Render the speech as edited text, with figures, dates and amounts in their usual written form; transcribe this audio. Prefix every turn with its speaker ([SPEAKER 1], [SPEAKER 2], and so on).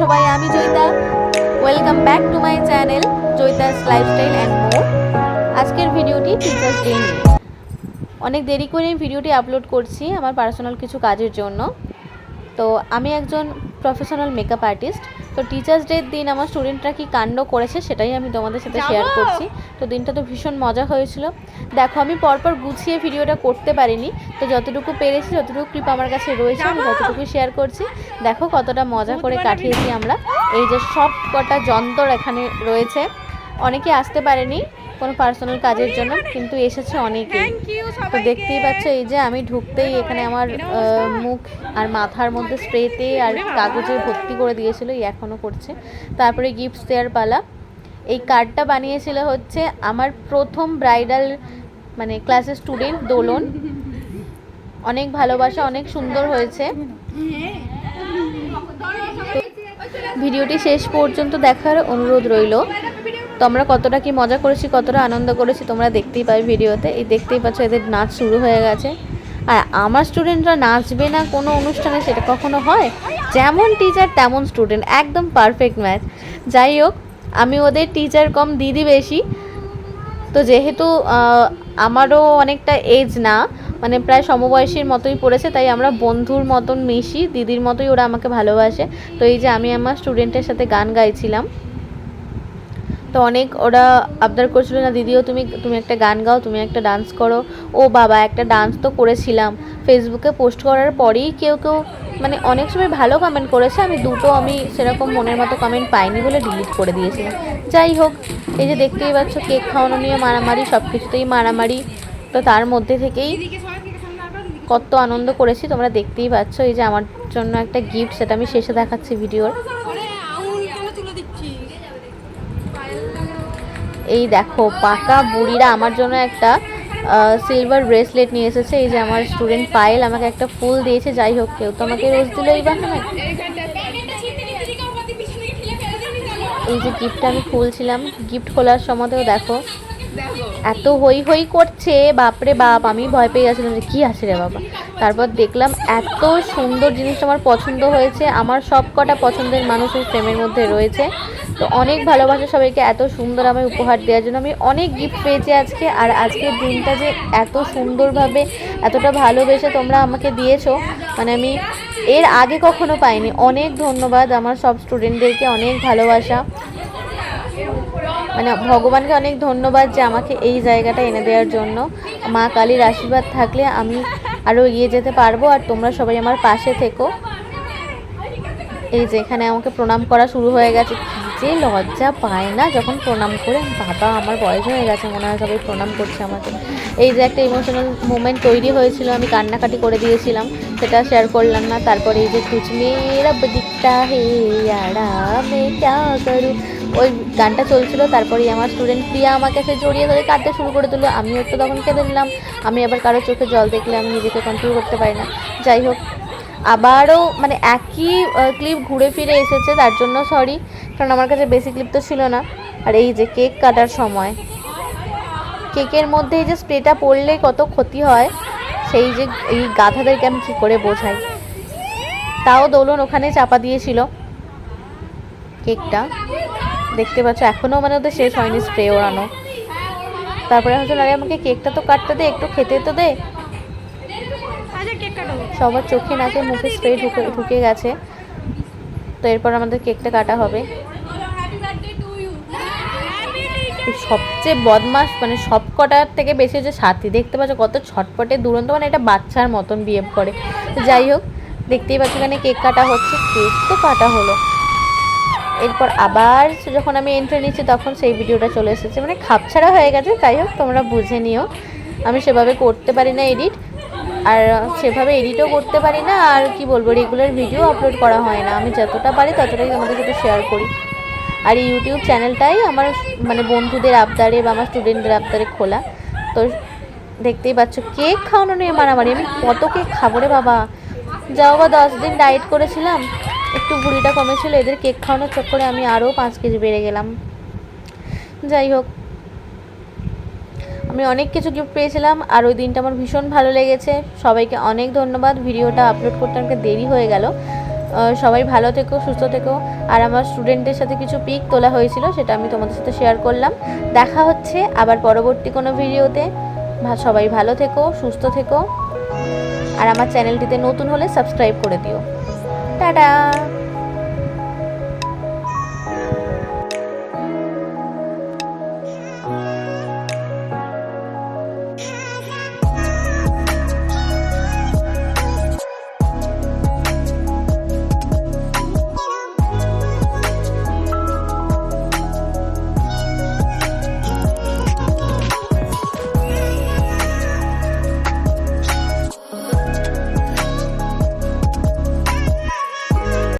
[SPEAKER 1] সবাই, আমি Joyita. Welcome back to my channel Joyita's lifestyle and more. আজকের ভিডিওটি টিচার্স ডে নিয়ে। অনেক দেরি করে এই ভিডিওটি আপলোড করছি আমার পার্সোনাল কিছু কাজের জন্য। তো আমি একজন প্রফেশনাল মেকআপ আর্টিস্ট। তো টিচার্স ডের দিন আমার স্টুডেন্টরা কী কাণ্ড করেছে সেটাই আমি তোমাদের সাথে শেয়ার করছি। তো দিনটা তো ভীষণ মজা হয়েছিল। দেখো, আমি পরপর গুছিয়ে ভিডিওটা করতে পারিনি, তো যতটুকু পেরেছি, যতটুকু ক্লিপ আমার কাছে রয়েছে আমি ততটুকু শেয়ার করছি। দেখো কতটা মজা করে কাটিয়েছি আমরা। এই যে সব কটা যন্ত্র এখানে রয়েছে। অনেকে আসতে পারেনি কোনো পার্সোনাল কাজের জন্য, কিন্তু এসেছে অনেকেই। তো দেখতেই পাচ্ছ, এই যে আমি ঢুকতেই এখানে আমার মুখ আর মাথার মধ্যে স্প্রেতে আর কাগজে ভর্তি করে দিয়েছিল, এখনও করছে। তারপরে গিফটস দেওয়ার পালা। এই কার্ডটা বানিয়েছিল হচ্ছে আমার প্রথম ব্রাইডাল মানে ক্লাসের স্টুডেন্ট দোলন। অনেক ভালোবাসা, অনেক সুন্দর হয়েছে। ভিডিওটি শেষ পর্যন্ত দেখার অনুরোধ রইল। তো আমরা কতটা কি মজা করেছি, কতটা আনন্দ করেছি তোমরা দেখতেই পাই ভিডিওতে। এই দেখতেই পাচ্ছ এদের নাচ শুরু হয়ে গেছে। আর আমার স্টুডেন্টরা নাচবে না কোনো অনুষ্ঠানে, সেটা কখনো হয়? যেমন টিচার তেমন স্টুডেন্ট, একদম পারফেক্ট ম্যাচ। যাই হোক, আমি ওদের টিচার কম, দিদি বেশি। তো যেহেতু আমারও অনেকটা এজ না, মানে প্রায় সমবয়সীর মতোই পড়েছে, তাই আমরা বন্ধুর মতন মিশি, দিদির মতোই ওরা আমাকে ভালোবাসে। তো এই যে আমি আমার স্টুডেন্টের সাথে গান গাইছিলাম, তো অনেক ওরা আবদার করছিল, না দিদিও তুমি একটা গান গাও, তুমি একটা ডান্স করো। ও বাবা, একটা ডান্স তো করেছিলাম। ফেসবুকে পোস্ট করার পরেই কেউ মানে অনেক সময় ভালো কমেন্ট করেছে, আমি সেরকম মনের মতো কমেন্ট পাইনি বলে ডিলিট করে দিয়েছিলাম। যাই হোক, এই যে দেখতেই পাচ্ছ কেক খাওয়ানো নিয়ে মারামারি, সব কিছুতেই মারামারি। তো তার মধ্যে থেকেই কত আনন্দ করেছি তোমরা দেখতেই পাচ্ছ। এই যে আমার জন্য একটা গিফট, সেটা আমি শেষে দেখাচ্ছি ভিডিওর। এই দেখো, পাকা বুড়িরা আমার জন্য একটা সিলভার ব্রেসলেট নিয়ে এসেছে। এই যে আমার স্টুডেন্ট পায়েল আমাকে একটা ফুল দিয়েছে। যাই হোক, কেউ তো আমাকে রোজ দিল এই বাহানায়। এই যে গিফটটা আমি খুলছিলাম, গিফট খোলার সময়তেও দেখো এত হই হই করছে, বাপরে বাপ, আমি ভয় পেয়ে গেছিলাম যে কী আছে রে বাবা। তারপর দেখলাম এত সুন্দর জিনিসটা আমার পছন্দ হয়েছে। আমার সব কটা পছন্দের মানুষের ফ্রেমের মধ্যে রয়েছে। তো অনেক ভালোবাসা সবাইকে এত সুন্দর আমি উপহার দেওয়ার জন্য। আমি অনেক গিফট পেয়েছি আজকে। আর আজকের দিনটা যে এত সুন্দরভাবে, এতটা ভালোবেসে তোমরা আমাকে দিয়েছো, মানে আমি এর আগে কখনো পাইনি। অনেক ধন্যবাদ আমার সব স্টুডেন্টদেরকে, অনেক ভালোবাসা। মানে ভগবানকে অনেক ধন্যবাদ যে আমাকে এই জায়গাটা এনে দেওয়ার জন্য। মা কালীর আশীর্বাদ থাকলে আমি আরও এগিয়ে যেতে পারবো, আর তোমরা সবাই আমার পাশে থেকো। এই যে এখানে আমাকে প্রণাম করা শুরু হয়ে গেছে। যে লজ্জা পায় না যখন প্রণাম করে, বাবা আমার বয়স হয়ে গেছে মনে হয়, সবাই প্রণাম করছে আমাকে। এই যে একটা ইমোশনাল মোমেন্ট তৈরি হয়েছিল, আমি কান্নাকাটি করে দিয়েছিলাম, সেটা শেয়ার করলাম না। তারপরে এই যে তুঝ মেরা দিখতা হে ইয়ারা মে ক্যা করু, ওই গানটা চলছিল। তারপরেই আমার স্টুডেন্ট প্রিয়া আমাকে সে জড়িয়ে ধরে কাঁদতে শুরু করে দিল। আমিও একটু তখন কেঁদে নিলাম। আমি আবার কারো চোখে জল দেখলে আমি নিজেকে কন্ট্রোল করতে পারি না। যাই হোক, আবারও মানে একই ক্লিপ ঘুরে ফিরে এসেছে, তার জন্য সরি, কারণ আমার কাছে বেশি ক্লিপ তো ছিল না। আর এই যে কেক কাটার সময় কেকের মধ্যে এই যে স্প্রেটা পড়লে কত ক্ষতি হয়, সেই যে এই গাধাদেরকে আমি কী করে বোঝাই। তাও দোলন ওখানে চাপা দিয়েছিল কেকটা, দেখতে পাচ্ছ এখনও মানে ওদের শেষ হয়নি স্প্রে ওড়ানো। তারপরে হচ্ছে, আরে আমাকে কেকটা তো কাটতে দে, একটু খেতে তো দে। সবার চোখে নাকে মুখে স্প্রে ঢুকে গেছে। তো এরপর আমাদের কেকটা কাটা হবে। সবচেয়ে বদমাস মানে সব কটার থেকে বেশি হচ্ছে সাথী। দেখতে পাচ্ছ কত ছটপটে দুরন্ত, মানে এটা বাচ্চার মতন বিহেভ করে। যাই হোক, দেখতেই পাচ্ছ এখানে কেক কাটা হচ্ছে। কেক তো কাটা হলো, এরপর আবার যখন আমি এন্ট্রি নিচ্ছি তখন সেই ভিডিওটা চলে এসেছে, মানে খাপছাড়া হয়ে গেছে। যাই হোক, তোমরা বুঝে নিও, আমি সেভাবে করতে পারি না এডিট, আর সেভাবে এডিটও করতে পারি না। আর কি বলবো, রেগুলার ভিডিও আপলোড করা হয় না। আমি যতটা পারি ততটাই তোমাদের সাথে শেয়ার করি। আর এই ইউটিউব চ্যানেলটাই আমার মানে বন্ধুদের আবদারে বা আমার স্টুডেন্টদের আবদারে খোলা। তো দেখতেই পাচ্ছ কেক খাওয়ানো নিয়ে মারামারি। আমি কত কেক খাবো রে বাবা। যাও বা 10 দিন ডায়েট করেছিলাম, একটু ভুঁড়িটা কমেছিল, এদের কেক খাওয়ানোর চক্করে আমি আরও 5 কেজি বেড়ে গেলাম। যাই হোক, আমি অনেক কিছু গিফট পেয়েছিলাম, আর ওই দিনটা আমার ভীষণ ভালো লেগেছে। সবাইকে অনেক ধন্যবাদ। ভিডিওটা আপলোড করতে আমাকে দেরি হয়ে গেল, সবাই ভালো থেকো, সুস্থ থেকো। আর আমার স্টুডেন্টের সাথে কিছু পিক তোলা হয়েছিল, সেটা আমি তোমাদের সাথে শেয়ার করলাম। দেখা হচ্ছে আবার পরবর্তী কোনো ভিডিওতে। সবাই ভালো থেকো, সুস্থ থেকো। আর আমার চ্যানেলটিতে নতুন হলে সাবস্ক্রাইব করে দিও। টাটা।